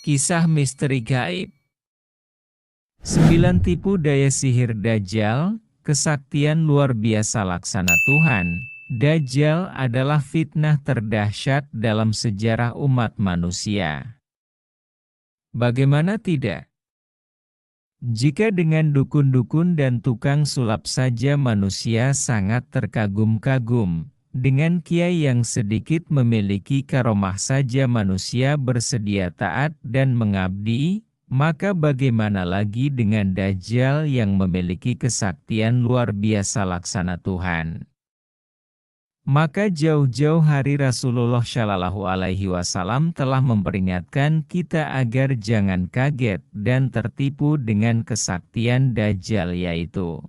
Kisah misteri gaib. 9 tipu daya sihir Dajjal, kesaktian luar biasa laksana Tuhan. Dajjal adalah fitnah terdahsyat dalam sejarah umat manusia. Bagaimana tidak? Jika dengan dukun-dukun dan tukang sulap saja manusia sangat terkagum-kagum, dengan kiai yang sedikit memiliki karomah saja manusia bersedia taat dan mengabdi, maka bagaimana lagi dengan Dajjal yang memiliki kesaktian luar biasa laksana Tuhan? Maka jauh-jauh hari Rasulullah Shallallahu Alaihi Wasallam telah memperingatkan kita agar jangan kaget dan tertipu dengan kesaktian Dajjal, yaitu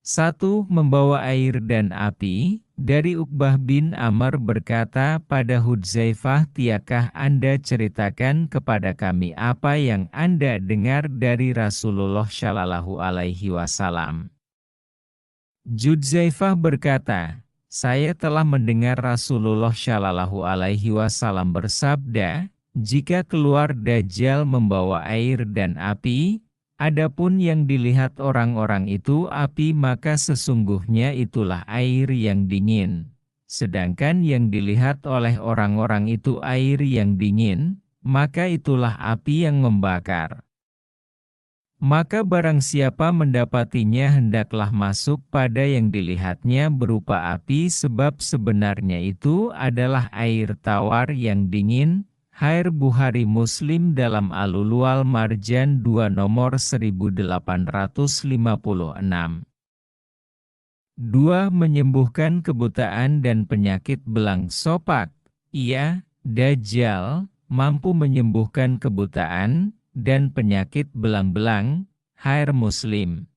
1. Membawa air dan api. Dari Uqbah bin Amr berkata pada Hudzaifah, tiakah Anda ceritakan kepada kami apa yang Anda dengar dari Rasulullah Shallallahu Alaihi Wasallam? Hudzaifah berkata, saya telah mendengar Rasulullah Shallallahu Alaihi Wasallam bersabda, jika keluar Dajjal membawa air dan api, adapun yang dilihat orang-orang itu api, maka sesungguhnya itulah air yang dingin. Sedangkan yang dilihat oleh orang-orang itu air yang dingin, maka itulah api yang membakar. Maka barang siapa mendapatinya hendaklah masuk pada yang dilihatnya berupa api, sebab sebenarnya itu adalah air tawar yang dingin. Hair Bukhari Muslim dalam Al-Ulwal Marjan 2 nomor 1856. 2. Menyembuhkan kebutaan dan penyakit belang sopak. Ia, Dajjal, mampu menyembuhkan kebutaan dan penyakit belang-belang. Hair Muslim.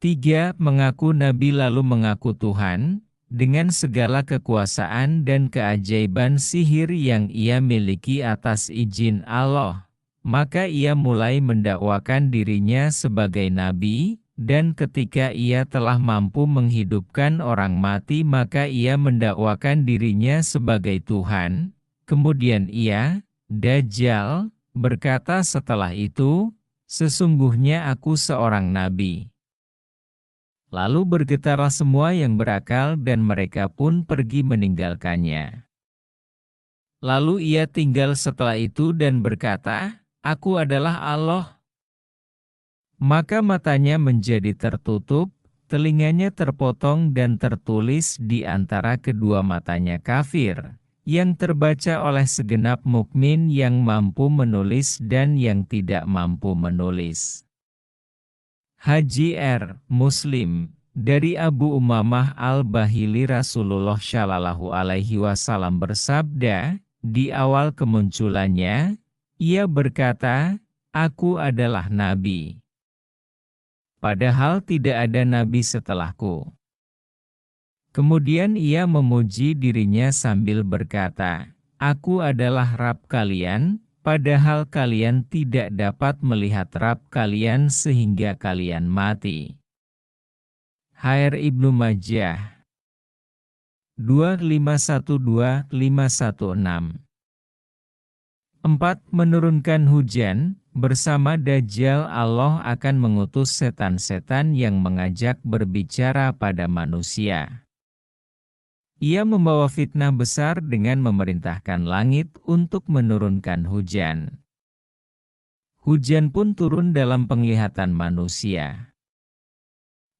3. Mengaku Nabi lalu mengaku Tuhan, dengan segala kekuasaan dan keajaiban sihir yang ia miliki atas izin Allah. Maka ia mulai mendakwakan dirinya sebagai Nabi, dan ketika ia telah mampu menghidupkan orang mati maka ia mendakwakan dirinya sebagai Tuhan. Kemudian ia, Dajjal, berkata setelah itu, sesungguhnya aku seorang nabi. Lalu bergetarlah semua yang berakal dan mereka pun pergi meninggalkannya. Lalu ia tinggal setelah itu dan berkata, aku adalah Allah. Maka matanya menjadi tertutup, telinganya terpotong dan tertulis di antara kedua matanya kafir, yang terbaca oleh segenap mukmin yang mampu menulis dan yang tidak mampu menulis. Haji R. Muslim, dari Abu Umamah Al-Bahili, Rasulullah Shallallahu Alaihi Wasallam bersabda, di awal kemunculannya, ia berkata, aku adalah Nabi. Padahal tidak ada Nabi setelahku. Kemudian ia memuji dirinya sambil berkata, aku adalah Rabb kalian, padahal kalian tidak dapat melihat Rabb kalian sehingga kalian mati. Hair Ibnu Majah 2512-516. 4. Menurunkan hujan. Bersama Dajjal Allah akan mengutus setan-setan yang mengajak berbicara pada manusia. Ia membawa fitnah besar dengan memerintahkan langit untuk menurunkan hujan. Hujan pun turun dalam penglihatan manusia.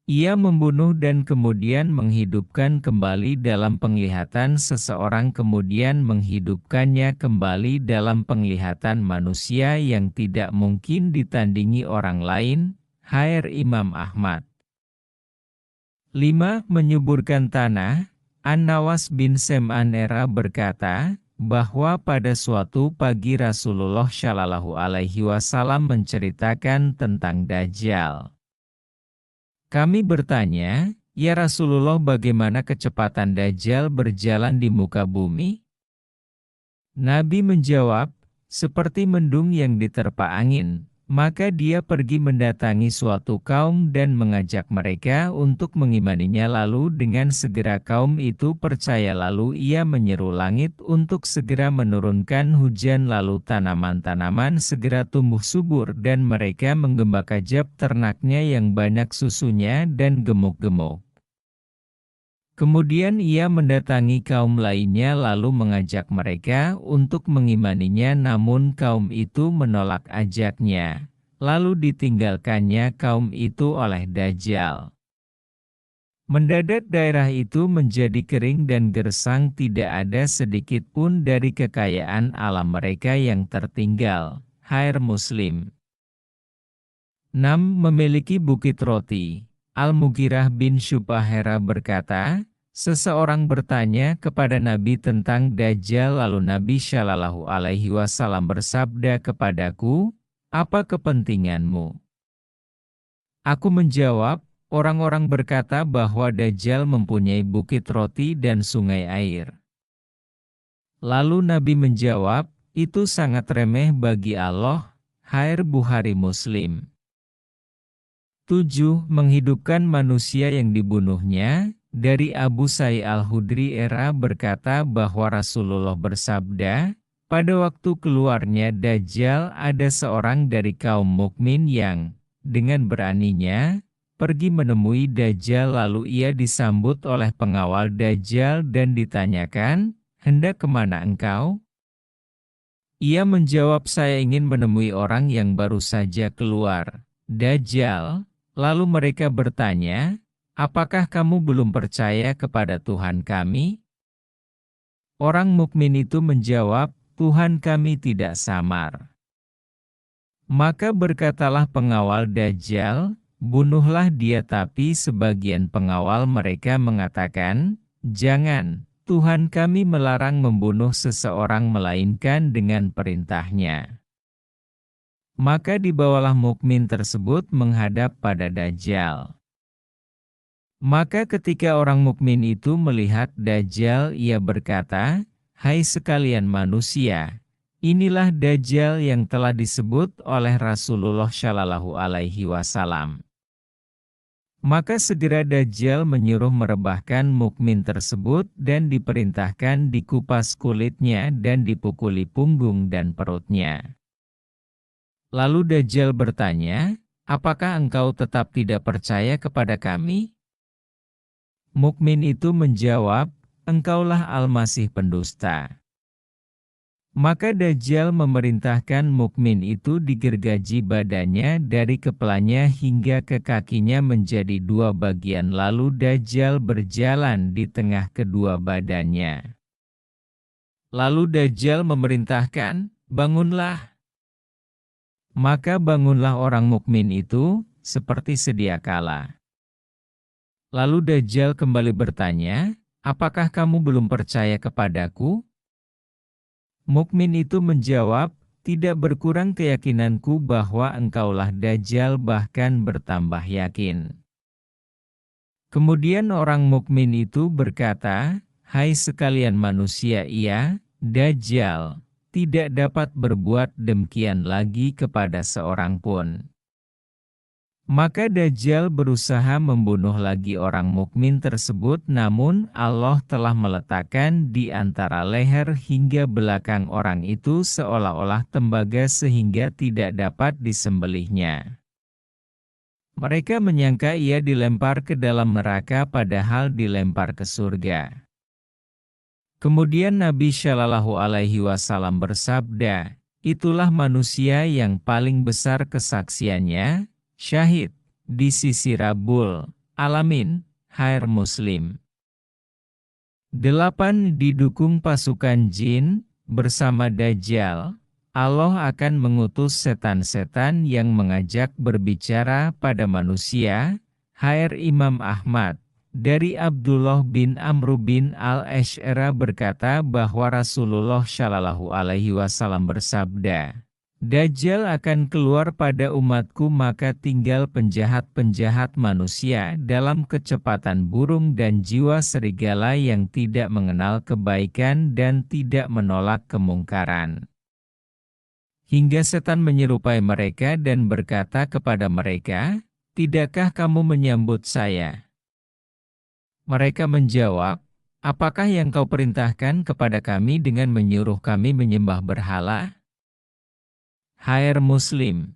Ia membunuh dan kemudian menghidupkan kembali dalam penglihatan seseorang, kemudian menghidupkannya kembali dalam penglihatan manusia yang tidak mungkin ditandingi orang lain. Hair Imam Ahmad. 5. Menyuburkan tanah. An-Nawas bin Sam'an berkata, bahwa pada suatu pagi Rasulullah Shallallahu Alaihi Wasallam menceritakan tentang Dajjal. Kami bertanya, ya Rasulullah, bagaimana kecepatan Dajjal berjalan di muka bumi? Nabi menjawab, seperti mendung yang diterpa angin, Maka dia pergi mendatangi suatu kaum dan mengajak mereka untuk mengimaninya, lalu dengan segera kaum itu percaya, lalu ia menyeru langit untuk segera menurunkan hujan, lalu tanaman-tanaman segera tumbuh subur dan mereka menggembakajab ternaknya yang banyak susunya dan gemuk-gemuk. Kemudian ia mendatangi kaum lainnya lalu mengajak mereka untuk mengimaninya, namun kaum itu menolak ajaknya. Lalu ditinggalkannya kaum itu oleh Dajjal. Mendadak daerah itu menjadi kering dan gersang, tidak ada sedikit pun dari kekayaan alam mereka yang tertinggal. Hair Muslim 6. Memiliki bukit roti. Al-Mughirah bin Syubahera berkata, seseorang bertanya kepada Nabi tentang Dajjal, lalu Nabi Shallallahu Alaihi Wasallam bersabda kepadaku, apa kepentinganmu? Aku menjawab, orang-orang berkata bahwa Dajjal mempunyai bukit roti dan sungai air. Lalu Nabi menjawab, itu sangat remeh bagi Allah. Hair Bukhari Muslim 7. Menghidupkan manusia yang dibunuhnya. Dari Abu Sa'id Al-Khudri berkata bahwa Rasulullah bersabda, pada waktu keluarnya Dajjal ada seorang dari kaum mukmin yang, dengan beraninya, pergi menemui Dajjal, lalu ia disambut oleh pengawal Dajjal dan ditanyakan, hendak kemana engkau? Ia menjawab, saya ingin menemui orang yang baru saja keluar, Dajjal. Lalu mereka bertanya, apakah kamu belum percaya kepada Tuhan kami? Orang mukmin itu menjawab, Tuhan kami tidak samar. Maka berkatalah pengawal Dajjal, bunuhlah dia, tapi sebagian pengawal mereka mengatakan, jangan, Tuhan kami melarang membunuh seseorang melainkan dengan perintahnya. Maka dibawalah mukmin tersebut menghadap pada Dajjal. Maka ketika orang mukmin itu melihat Dajjal, ia berkata, hai sekalian manusia, inilah Dajjal yang telah disebut oleh Rasulullah Shallallahu Alaihi Wasallam. Maka segera Dajjal menyuruh merebahkan mukmin tersebut dan diperintahkan dikupas kulitnya dan dipukuli punggung dan perutnya. Lalu Dajjal bertanya, apakah engkau tetap tidak percaya kepada kami? Mukmin itu menjawab, engkaulah Al-Masih pendusta. Maka Dajjal memerintahkan mukmin itu digergaji badannya dari kepalanya hingga ke kakinya menjadi dua bagian, lalu Dajjal berjalan di tengah kedua badannya. Lalu Dajjal memerintahkan, bangunlah. Maka bangunlah orang mukmin itu, seperti sedia kala. Lalu Dajjal kembali bertanya, apakah kamu belum percaya kepadaku? Mukmin itu menjawab, tidak berkurang keyakinanku bahwa engkaulah Dajjal, bahkan bertambah yakin. Kemudian orang mukmin itu berkata, hai sekalian manusia, ia, Dajjal, tidak dapat berbuat demikian lagi kepada seorang pun. Maka Dajjal berusaha membunuh lagi orang mukmin tersebut, namun Allah telah meletakkan di antara leher hingga belakang orang itu seolah-olah tembaga sehingga tidak dapat disembelihnya. Mereka menyangka ia dilempar ke dalam neraka padahal dilempar ke surga. Kemudian Nabi Shallallahu Alaihi Wasallam bersabda, itulah manusia yang paling besar kesaksiannya, syahid, di sisi Rabbul Alamin. Hair Muslim 8. Didukung pasukan jin, bersama Dajjal, Allah akan mengutus setan-setan yang mengajak berbicara pada manusia. Hair Imam Ahmad. Dari Abdullah bin Amr bin al-Ash'ara berkata bahwa Rasulullah Shallallahu Alaihi Wasallam bersabda, Dajjal akan keluar pada umatku, maka tinggal penjahat-penjahat manusia dalam kecepatan burung dan jiwa serigala yang tidak mengenal kebaikan dan tidak menolak kemungkaran. Hingga setan menyerupai mereka dan berkata kepada mereka, "Tidakkah kamu menyambut saya?" Mereka menjawab, "Apakah yang kau perintahkan kepada kami dengan menyuruh kami menyembah berhala?" HR Muslim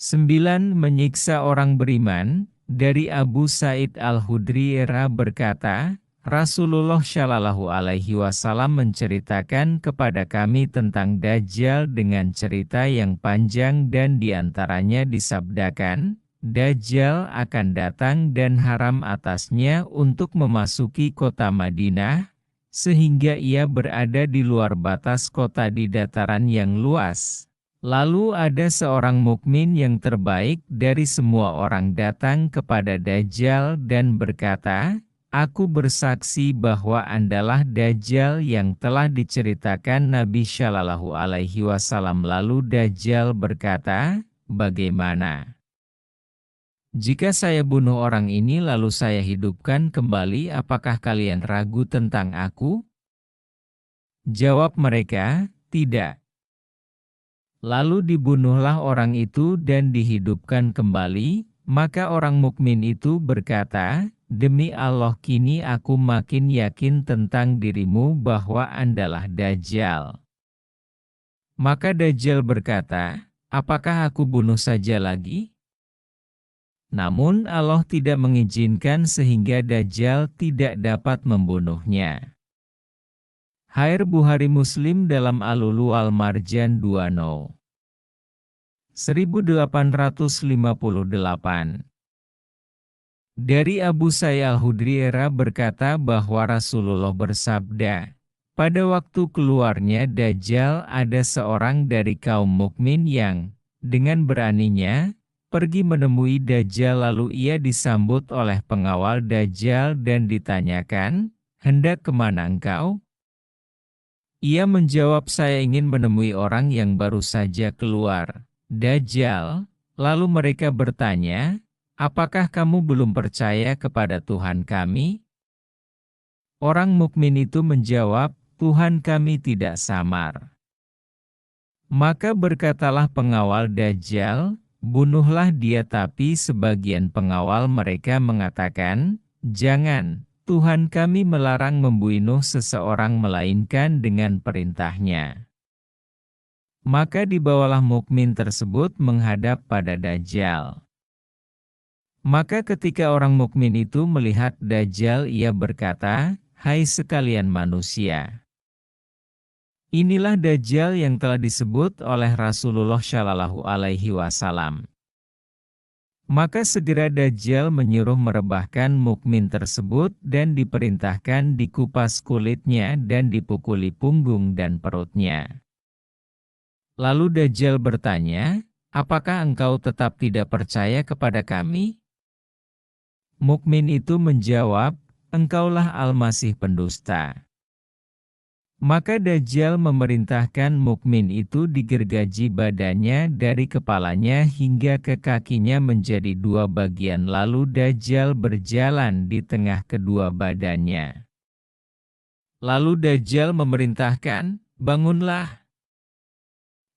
9. Menyiksa orang beriman. Dari Abu Sa'id Al-Hudri berkata, Rasulullah Shallallahu Alaihi Wasallam menceritakan kepada kami tentang Dajjal dengan cerita yang panjang dan diantaranya disabdakan, Dajjal akan datang dan haram atasnya untuk memasuki kota Madinah, sehingga ia berada di luar batas kota di dataran yang luas. Lalu ada seorang mukmin yang terbaik dari semua orang datang kepada Dajjal dan berkata, "Aku bersaksi bahwa Andalah Dajjal yang telah diceritakan Nabi Shallallahu Alaihi Wasallam." Lalu Dajjal berkata, "Bagaimana jika saya bunuh orang ini lalu saya hidupkan kembali, apakah kalian ragu tentang aku?" Jawab mereka, "Tidak." Lalu dibunuhlah orang itu dan dihidupkan kembali, maka orang mukmin itu berkata, "Demi Allah kini aku makin yakin tentang dirimu bahwa Andalah Dajjal." Maka Dajjal berkata, "Apakah aku bunuh saja lagi?" Namun Allah tidak mengizinkan sehingga Dajjal tidak dapat membunuhnya. HR Bukhari Muslim dalam Al-Lulu Al-Marjan 20. 1858. Dari Abu Sa'id Al-Hudri berkata bahwa Rasulullah bersabda, pada waktu keluarnya Dajjal ada seorang dari kaum mukmin yang, dengan beraninya, pergi menemui Dajjal lalu ia disambut oleh pengawal Dajjal dan ditanyakan, "Hendak kemana engkau?" Ia menjawab, "Saya ingin menemui orang yang baru saja keluar, Dajjal." Lalu mereka bertanya, "Apakah kamu belum percaya kepada Tuhan kami?" Orang mukmin itu menjawab, "Tuhan kami tidak samar." Maka berkatalah pengawal Dajjal, "Bunuhlah dia." Tapi sebagian pengawal mereka mengatakan, "Jangan. Tuhan kami melarang membunuh seseorang melainkan dengan perintahnya." Maka dibawalah mukmin tersebut menghadap pada Dajjal. Maka ketika orang mukmin itu melihat Dajjal, ia berkata, "Hai sekalian manusia, inilah Dajjal yang telah disebut oleh Rasulullah Shallallahu Alaihi Wasallam." Maka segera Dajjal menyuruh merebahkan mukmin tersebut dan diperintahkan dikupas kulitnya dan dipukuli punggung dan perutnya. Lalu Dajjal bertanya, "Apakah engkau tetap tidak percaya kepada kami?" Mukmin itu menjawab, "Engkaulah Al-Masih pendusta." Maka Dajjal memerintahkan mukmin itu digergaji badannya dari kepalanya hingga ke kakinya menjadi dua bagian, lalu Dajjal berjalan di tengah kedua badannya. Lalu Dajjal memerintahkan, "Bangunlah."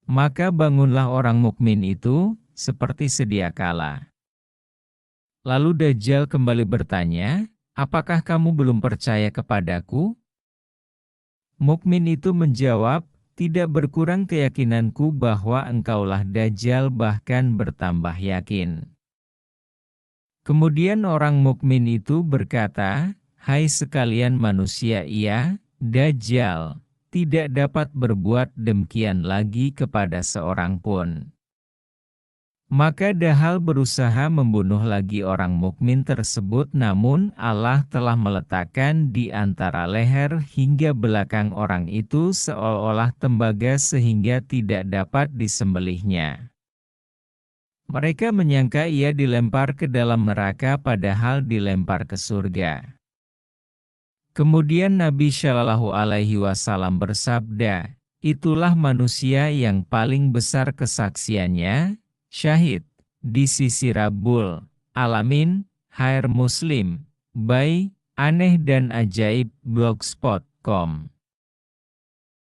Maka bangunlah orang mukmin itu, seperti sedia kala. Lalu Dajjal kembali bertanya, "Apakah kamu belum percaya kepadaku?" Mukmin itu menjawab, "Tidak berkurang keyakinanku bahwa engkaulah Dajjal, bahkan bertambah yakin." Kemudian orang mukmin itu berkata, "Hai sekalian manusia, ia, Dajjal, tidak dapat berbuat demikian lagi kepada seorang pun." Maka Dajjal berusaha membunuh lagi orang mukmin tersebut, namun Allah telah meletakkan di antara leher hingga belakang orang itu seolah-olah tembaga sehingga tidak dapat disembelihnya. Mereka menyangka ia dilempar ke dalam neraka padahal dilempar ke surga. Kemudian Nabi Shallallahu Alaihi Wasallam bersabda, "Itulah manusia yang paling besar kesaksiannya, syahid, di sisi Rabbul Alamin." HR Muslim, by Aneh dan Ajaib, blogspot.com.